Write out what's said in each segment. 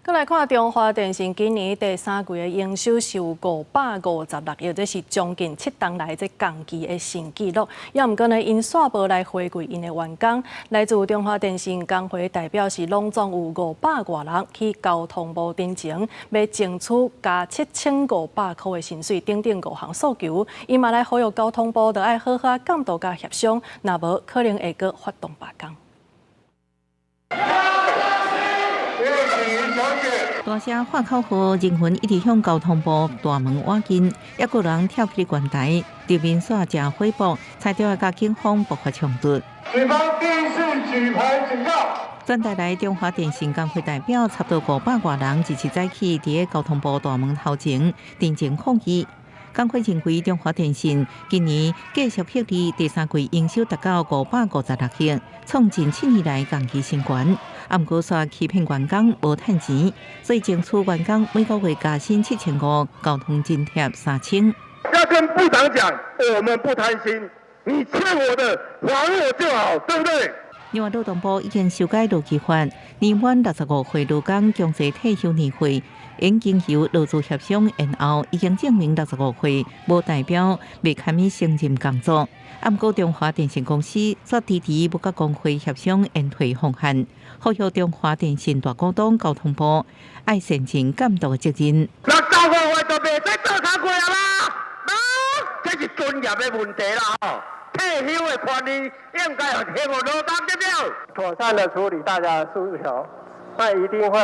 再来看中华电信今年第三季的营收是有556亿，这是将近7档来这同期的新纪录。也毋过呢，因宣布来回馈因的员工，来自中华电信工会代表是拢总有500多人去交通部申请，要争取加7500块的薪水，等等5项诉求。伊嘛来呼吁交通部，着爱好好监督甲协商，若无可能会阁发动罢工。大声喊口号，人群一直向交通部大门挖进，也有人跳起悬台，对面耍正火爆，才着甲警方爆发冲突。警方第一次举牌警告。转台来中华电信工会代表差不多500多人，一起早起伫交通部大门头前陈情抗议。工会认为中华电信今年继续获利，第三季营收达到556亿，创近7年来同期新高。不过，煞欺骗员工无趁钱，所以争取员工每个月加薪7500，交通津贴3000。要跟部长讲，我们不贪心，你欠我的还我就好，对不对？另外，劳动部已经修改劳基法，年满65岁劳工强制退休年岁，因经由劳资协商然后，已经证明65岁无代表未堪免胜任工作。不过，中华电信公司则迟迟不甲工会协商延退方案，呼吁中华电信大股东交通部爱善尽监督的责任。那95岁就袂使做工过啦，这是尊严的问题啦吼。退休的权利应该要贴给劳工，对不对？妥善的处理大家的诉求，那一定会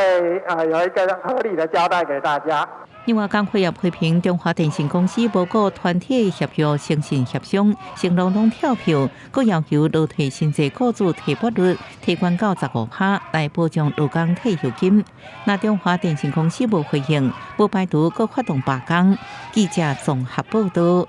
有一个合理的交代给大家。另外，工会也批评中华电信公司无顾团体协约诚信协商，成劳动跳票，佮要求劳退薪资雇主提拨率提悬到15%来保障劳工退休金。那中华电信公司无回应，不排除佮发动罢工。记者综合报道。